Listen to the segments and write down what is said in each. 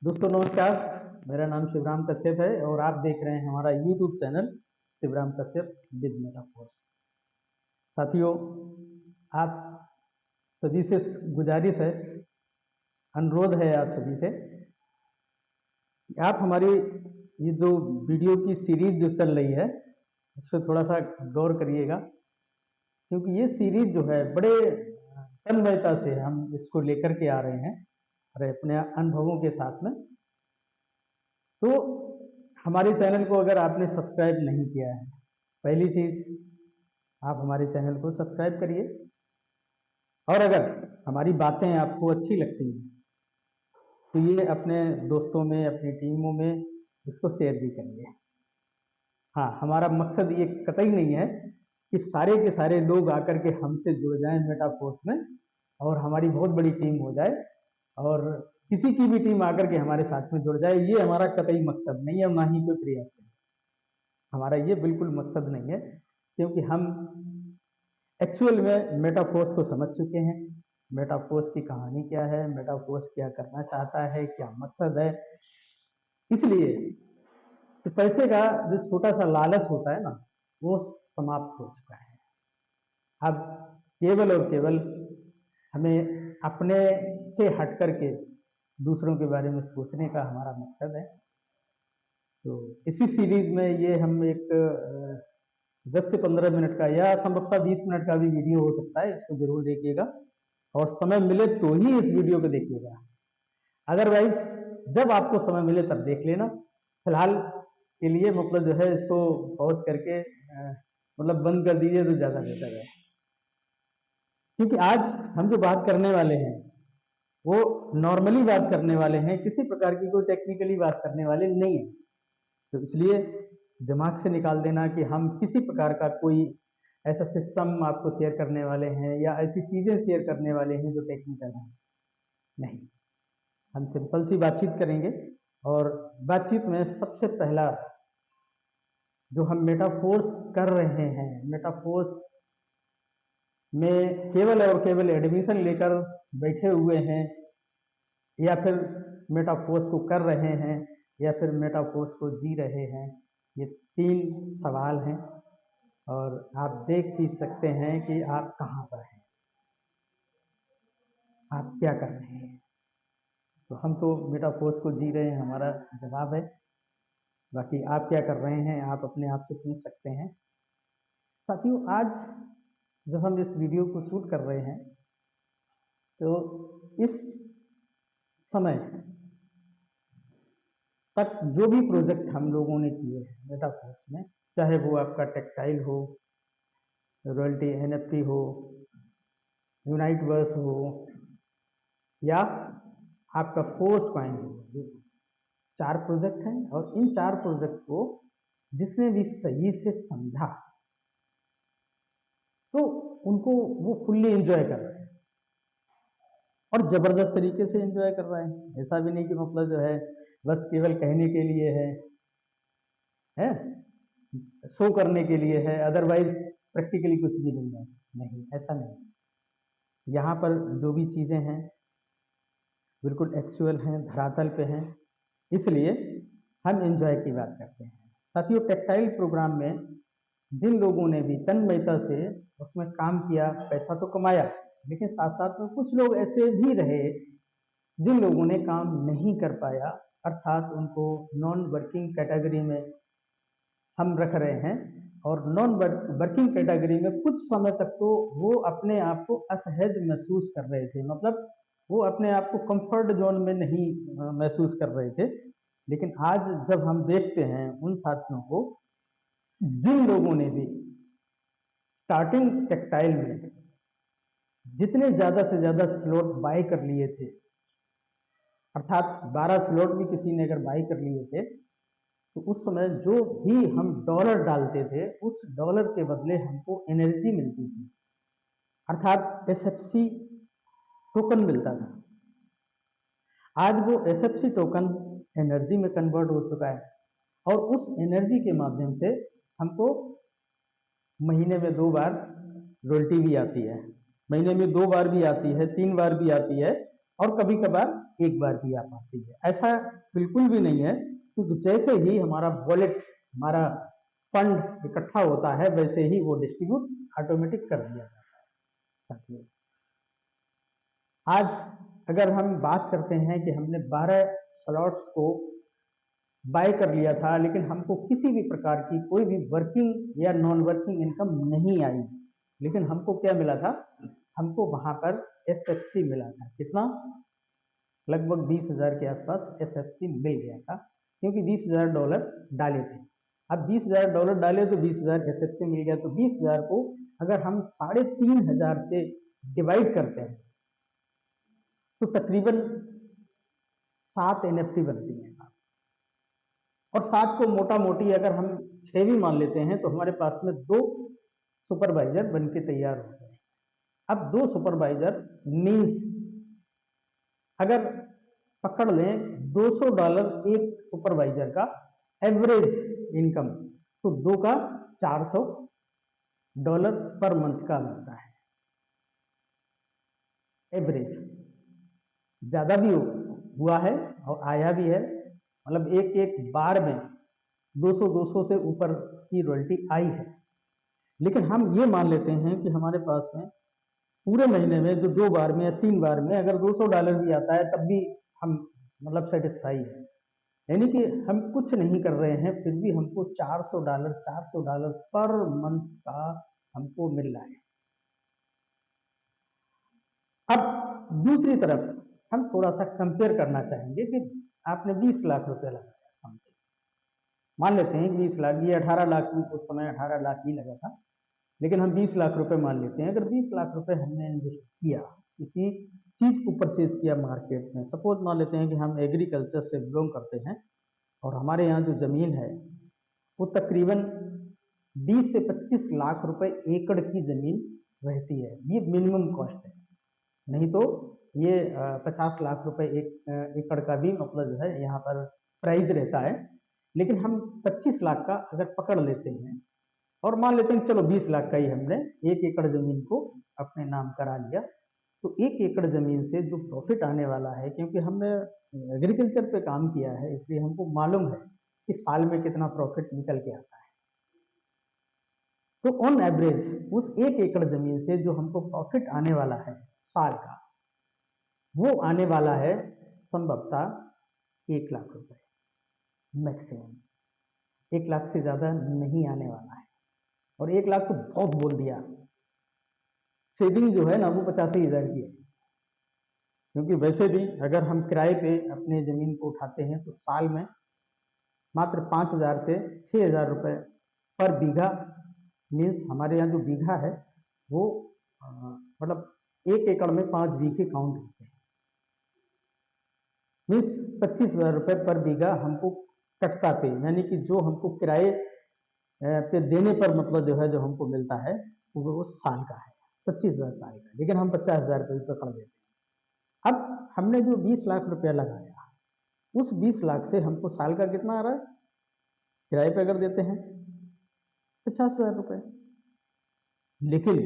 दोस्तों नमस्कार। मेरा नाम शिवराम कश्यप है और आप देख रहे हैं हमारा YouTube channel Shivram Kashyap with Metaforce. साथियों, आप सभी से गुजारिश है, अनुरोध है आप सभी से कि आप हमारी ये जो वीडियो की सीरीज जो चल रही है इस पर थोड़ा सा गौर करिएगा, क्योंकि ये सीरीज जो है बड़े तन्मयता से हम इसको लेकर के आ रहे हैं और अपने अनुभवों के साथ में। तो हमारे चैनल को अगर आपने सब्सक्राइब नहीं किया है, पहली चीज आप हमारे चैनल को सब्सक्राइब करिए, और अगर हमारी बातें आपको अच्छी लगती हैं तो ये अपने दोस्तों में, अपनी टीमों में इसको शेयर भी करिए। हाँ, हमारा मकसद ये कतई नहीं है कि सारे के सारे लोग आकर के हमसे जुड़ जाएं मेटाफोर्स में और हमारी बहुत बड़ी टीम हो जाए और किसी की भी टीम आकर के हमारे साथ में जुड़ जाए। ये हमारा कतई मकसद नहीं है, ना ही कोई प्रयास है। हमारा ये बिल्कुल मकसद नहीं है, क्योंकि हम एक्चुअल में मेटाफोर्स को समझ चुके हैं। मेटाफोर्स की कहानी क्या है, मेटाफोर्स क्या करना चाहता है, क्या मकसद है। इसलिए तो पैसे का जो छोटा सा लालच होता है ना, वो समाप्त हो चुका है। अब केवल और केवल हमें अपने से हट करके दूसरों के बारे में सोचने का हमारा मकसद है। तो इसी सीरीज में ये हम एक 10 से 15 मिनट का या संभवतः 20 मिनट का भी वीडियो हो सकता है, इसको जरूर देखिएगा और समय मिले तो ही इस वीडियो को देखिएगा। अदरवाइज जब आपको समय मिले तब देख लेना। फिलहाल के लिए मतलब जो है इसको पॉज करके मतलब बंद कर दीजिए तो ज्यादा बेहतर है, क्योंकि आज हम जो बात करने वाले हैं वो नॉर्मली बात करने वाले हैं, किसी प्रकार की कोई टेक्निकली बात करने वाले नहीं है। तो इसलिए दिमाग से निकाल देना कि हम किसी प्रकार का कोई ऐसा सिस्टम आपको शेयर करने वाले हैं या ऐसी चीजें शेयर करने वाले हैं जो टेक्निकल हैं। नहीं, हम सिंपल सी बातचीत करेंगे और बातचीत में सबसे पहला जो हम मेटाफोर्स कर रहे हैं, मेटाफोर्स में केवल और केवल एडमिशन लेकर बैठे हुए हैं या फिर मेटाफोर्स को कर रहे हैं या फिर मेटाफोर्स को जी रहे हैं, ये 3 सवाल हैं और आप देख भी सकते हैं कि आप कहाँ पर हैं, आप क्या कर रहे हैं। तो हम तो मेटाफोर्स को जी रहे हैं, हमारा जवाब है। बाकी आप क्या कर रहे हैं, आप अपने आप से पूछ सकते हैं। साथियों, आज जब हम इस वीडियो को शूट कर रहे हैं तो इस समय तक जो भी प्रोजेक्ट हम लोगों ने किए हैं मेटाफोर्स में, चाहे वो आपका टेक्सटाइल हो, रॉयल्टी एनएफटी हो, यूनाइट वर्स हो या आपका फोर्स कॉइन हो, 4 प्रोजेक्ट हैं और इन 4 प्रोजेक्ट को जिसने भी सही से समझा तो उनको वो फुल्ली एंजॉय कर रहे हैं और जबरदस्त तरीके से एंजॉय कर रहे हैं। ऐसा भी नहीं कि मतलब जो है बस केवल कहने के लिए है शो करने के लिए है, अदरवाइज प्रैक्टिकली कुछ भी नहीं है। नहीं, ऐसा नहीं। यहाँ पर जो भी चीजें हैं बिल्कुल एक्चुअल हैं, धरातल पे हैं, इसलिए हम एंजॉय की बात करते हैं। साथियों, टेक्सटाइल प्रोग्राम में जिन लोगों ने भी तन्मयता से उसमें काम किया, पैसा तो कमाया, लेकिन साथ साथ में कुछ लोग ऐसे भी रहे जिन लोगों ने काम नहीं कर पाया, अर्थात उनको नॉन वर्किंग कैटेगरी में हम रख रहे हैं। और नॉन वर्किंग कैटेगरी में कुछ समय तक तो वो अपने आप को असहज महसूस कर रहे थे, मतलब वो अपने आप को कंफर्ट जोन में नहीं महसूस कर रहे थे। लेकिन आज जब हम देखते हैं उन साथियों को जिन लोगों ने भी स्टार्टिंग टेक्सटाइल में जितने ज्यादा से ज्यादा स्लॉट बाय कर लिए थे, अर्थात 12 स्लॉट भी किसी ने अगर बाय कर लिए थे, तो उस समय जो भी हम डॉलर डालते थे उस डॉलर के बदले हमको एनर्जी मिलती थी, अर्थात एसएफसी टोकन मिलता था। आज वो एसएफसी टोकन एनर्जी में कन्वर्ट हो चुका है और उस एनर्जी के माध्यम से हमको महीने में 2 बार रॉयल्टी भी आती है, महीने में 2 बार भी आती है, 3 बार भी आती है, और कभी कभार एक बार भी आ पाती है। ऐसा बिल्कुल भी नहीं है, क्योंकि जैसे ही हमारा वॉलेट, हमारा फंड इकट्ठा होता है, वैसे ही वो डिस्ट्रीब्यूट ऑटोमेटिक कर दिया जाता है। साथियों, आज अगर हम बात करते हैं कि हमने 12 स्लॉट्स को बाय कर लिया था, लेकिन हमको किसी भी प्रकार की कोई भी वर्किंग या नॉन वर्किंग इनकम नहीं आई, लेकिन हमको क्या मिला था, हमको वहां पर एसएफसी मिला था। कितना? लगभग 20,000 के आसपास एसएफसी मिल गया था, क्योंकि $20,000 डाले थे। अब $20,000 डाले तो 20,000 एसएफसी मिल गया। तो 20,000 को अगर हम 3,500 से डिवाइड करते हैं तो तकरीबन 7 एनएफटी बनती है। और 7 को मोटा मोटी अगर हम 6 भी मान लेते हैं तो हमारे पास में 2 सुपरवाइजर बन के तैयार हो गए। अब 2 सुपरवाइजर मीन्स अगर पकड़ लें $200 एक सुपरवाइजर का एवरेज इनकम, तो 2 का $400 पर मंथ का मिलता है एवरेज। ज्यादा भी हुआ है और आया भी है, मतलब एक एक बार में 200 से ऊपर की रॉयल्टी आई है। लेकिन हम ये मान लेते हैं कि हमारे पास में पूरे महीने में जो 2 बार में या 3 बार में अगर $200 भी आता है, तब भी हम मतलब सेटिस्फाई है। यानी कि हम कुछ नहीं कर रहे हैं, फिर भी हमको $400 पर मंथ का हमको मिल रहा है। अब दूसरी तरफ हम थोड़ा सा कंपेयर करना चाहेंगे कि आपने 20 लाख रुपए लगाया समथिंग, मान लेते हैं कि 20 लाख, ये 18 लाख में उस समय 18 लाख ही लगा था, लेकिन हम 20 लाख रुपए मान लेते हैं। अगर 20 लाख रुपए हमने इन्वेस्ट किया, किसी चीज को परचेज किया मार्केट में, सपोज मान लेते हैं कि हम एग्रीकल्चर से बिलोंग करते हैं और हमारे यहाँ जो जमीन है वो तकरीबन 20 से 25 लाख रुपए एकड़ की जमीन रहती है। ये मिनिमम कॉस्ट है, नहीं तो ये 50 लाख रुपए एक एकड़ का भी मतलब जो है यहाँ पर प्राइस रहता है। लेकिन हम 25 लाख का अगर पकड़ लेते हैं और मान लेते हैं चलो 20 लाख का ही हमने 1 एकड़ जमीन को अपने नाम करा लिया, तो 1 एकड़ जमीन से जो प्रॉफिट आने वाला है, क्योंकि हमने एग्रीकल्चर पे काम किया है इसलिए हमको मालूम है कि साल में कितना प्रॉफिट निकल के आता है। तो ऑन एवरेज उस 1 एकड़ जमीन से जो हमको प्रॉफिट आने वाला है साल का, वो आने वाला है संभवतः 1 लाख रुपए मैक्सिमम। 1 लाख से ज्यादा नहीं आने वाला है। और 1 लाख तो बहुत बोल दिया, सेविंग जो है ना वो 85,000 की है। क्योंकि वैसे भी अगर हम किराए पे अपने जमीन को उठाते हैं तो साल में मात्र 5,000 से 6,000 रुपए पर बीघा, मीन्स हमारे यहाँ जो बीघा है वो मतलब 1 एकड़ में 5 बीघे काउंट होते हैं, मीन्स 25,000 रुपए पर बीघा हमको कटता पे, यानी कि जो हमको किराए पे देने पर मतलब जो है जो हमको मिलता है वो साल का है 25,000 साल का, लेकिन हम 50,000 रुपये पकड़ देते हैं। अब हमने जो 20 लाख रुपया लगाया, उस 20 लाख से हमको साल का कितना आ रहा है, किराए पे अगर देते हैं 50,000 रुपये। लेकिन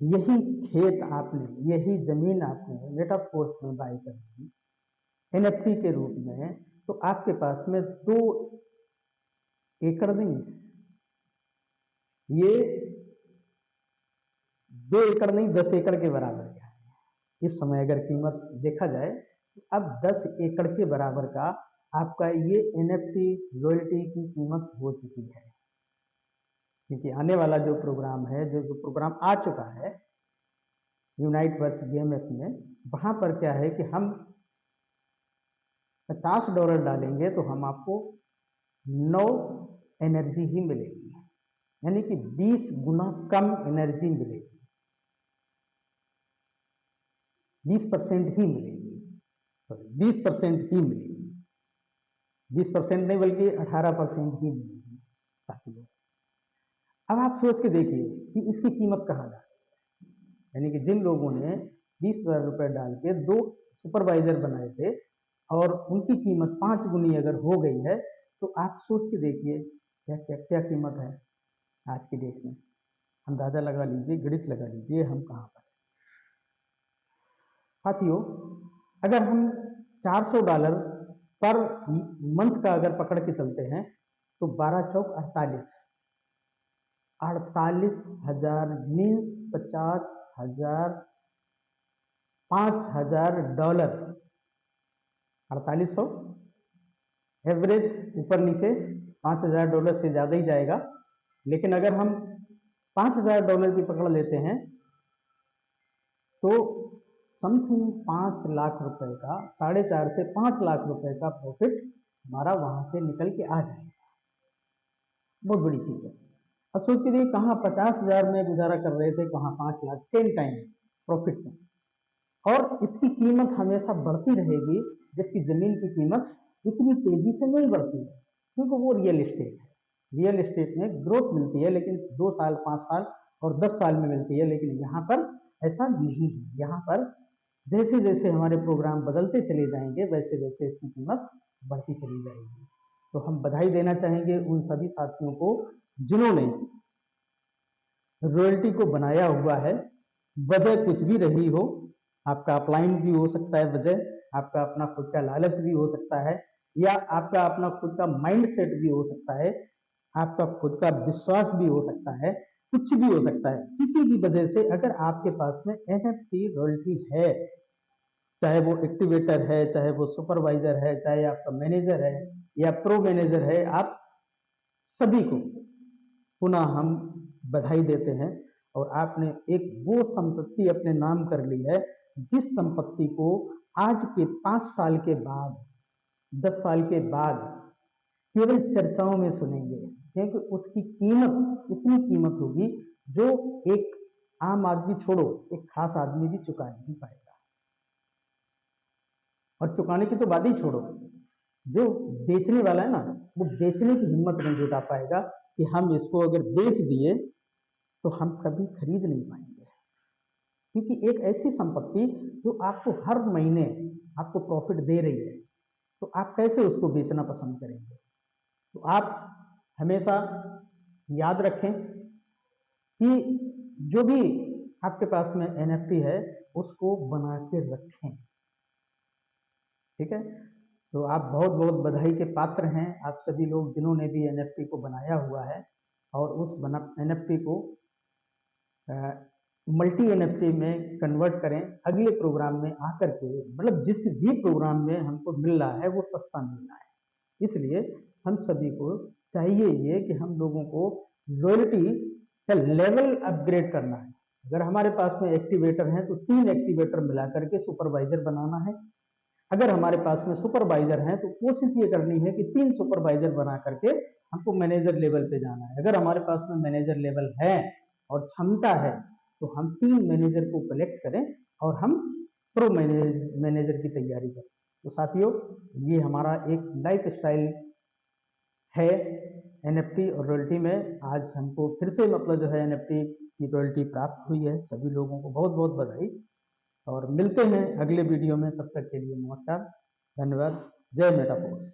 यही खेत आपने, यही जमीन आपने रेट ऑफ कोर्स में बाई कर दी एनएफटी के रूप में, तो आपके पास में 2 एकड़ नहीं, ये 2 एकड़ नहीं 10 एकड़ के बराबर का है। इस समय अगर कीमत देखा जाए तो अब 10 एकड़ के बराबर का आपका ये एनएफटी रॉयल्टी की कीमत हो चुकी है। क्योंकि आने वाला जो प्रोग्राम है, जो प्रोग्राम आ चुका है यूनाइट वर्स गेमएफ में, वहां पर क्या है कि हम $50 डालेंगे तो हम आपको 9 एनर्जी ही मिलेगी, यानी कि 20 गुना कम एनर्जी मिलेगी, 20% ही मिलेगी, सॉरी 20% ही मिलेगी, 20% नहीं बल्कि 18% ही मिलेगी साथियों। अब आप सोच के देखिए कि इसकी कीमत कहाँ जाती है। यानी कि जिन लोगों ने 20,000 रुपए डाल के 2 सुपरवाइजर बनाए थे और उनकी कीमत 5 गुनी अगर हो गई है, तो आप सोच के देखिए क्या क्या क्या कीमत है आज की डेट में। अंदाजा लगा लीजिए, गणित लगा लीजिए हम कहाँ पर। साथियों, अगर हम $400 पर मंथ का अगर पकड़ के चलते हैं तो 12 चौक 48, 48,000 मीन्स 50,000, $5,000, 4800 एवरेज, ऊपर नीचे $5,000 से ज़्यादा ही जाएगा। लेकिन अगर हम $5,000 भी पकड़ लेते हैं तो समथिंग 5 लाख रुपए का, 4.5 से 5 लाख रुपए का प्रॉफिट हमारा वहां से निकल के आ जाएगा। बहुत बड़ी चीज है। अब सोच के देखिए, कहाँ 50,000 में गुजारा कर रहे थे, कहाँ 5 लाख, 10 टाइम प्रॉफिट में। और इसकी कीमत हमेशा बढ़ती रहेगी, जबकि जमीन की कीमत इतनी तेजी से नहीं बढ़ती है, क्योंकि वो रियल एस्टेट है। रियल एस्टेट में ग्रोथ मिलती है, लेकिन 2 साल, 5 साल और 10 साल में मिलती है। लेकिन यहाँ पर ऐसा नहीं है। यहाँ पर जैसे जैसे हमारे प्रोग्राम बदलते चले जाएंगे, वैसे वैसे इसकी कीमत बढ़ती चली जाएगी। तो हम बधाई देना चाहेंगे उन सभी साथियों को जिन्होंने रॉयल्टी को बनाया हुआ है। वजह कुछ भी रही हो, आपका अपलाइन भी हो सकता है वजह, आपका अपना खुद का लालच भी हो सकता है, या आपका अपना खुद का माइंड सेट भी हो सकता है, आपका खुद का विश्वास भी हो सकता है, कुछ भी हो सकता है। किसी भी वजह से अगर आपके पास में एनएफटी रॉयल्टी है, चाहे वो एक्टिवेटर है, चाहे वो सुपरवाइजर है, चाहे आपका मैनेजर है या प्रो मैनेजर है, आप सभी को पुनः हम बधाई देते हैं। और आपने एक वो संपत्ति अपने नाम कर ली है, जिस संपत्ति को आज के 5 साल के बाद, 10 साल के बाद केवल चर्चाओं में सुनेंगे, क्योंकि उसकी कीमत, इतनी कीमत होगी जो एक आम आदमी छोड़ो, एक खास आदमी भी चुका नहीं पाएगा। और चुकाने की तो बात ही छोड़ो, जो बेचने वाला है ना, वो बेचने की हिम्मत नहीं जुटा पाएगा कि हम इसको अगर बेच दिए तो हम कभी खरीद नहीं पाएंगे। क्योंकि एक ऐसी संपत्ति जो आपको हर महीने आपको प्रॉफिट दे रही है, तो आप कैसे उसको बेचना पसंद करेंगे? तो आप हमेशा याद रखें कि जो भी आपके पास में एनएफटी है, उसको बना के रखें। ठीक है? तो आप बहुत बहुत बधाई के पात्र हैं, आप सभी लोग जिन्होंने भी एनएफटी को बनाया हुआ है। और उस एनएफटी को मल्टी एनएफटी में कन्वर्ट करें। अगले प्रोग्राम में आकर के, मतलब जिस भी प्रोग्राम में हमको मिल रहा है वो सस्ता मिल रहा है, इसलिए हम सभी को चाहिए ये कि हम लोगों को रॉयल्टी का लेवल अपग्रेड करना है। अगर हमारे पास में एक्टिवेटर है तो 3 एक्टिवेटर मिला करके सुपरवाइजर बनाना है। अगर हमारे पास में सुपरवाइजर हैं तो कोशिश ये करनी है कि 3 सुपरवाइजर बना करके हमको मैनेजर लेवल पे जाना है। अगर हमारे पास में मैनेजर लेवल है और क्षमता है तो हम 3 मैनेजर को कलेक्ट करें और हम प्रो मैनेजर की तैयारी करें। तो साथियों, ये हमारा एक लाइफ स्टाइल है एनएफटी और रॉयल्टी में। आज हमको फिर से मतलब जो है एनएफटी की रॉयल्टी प्राप्त हुई है। सभी लोगों को बहुत बहुत बधाई, और मिलते हैं अगले वीडियो में। तब तक के लिए नमस्कार, धन्यवाद, जय मेटाफोर्स।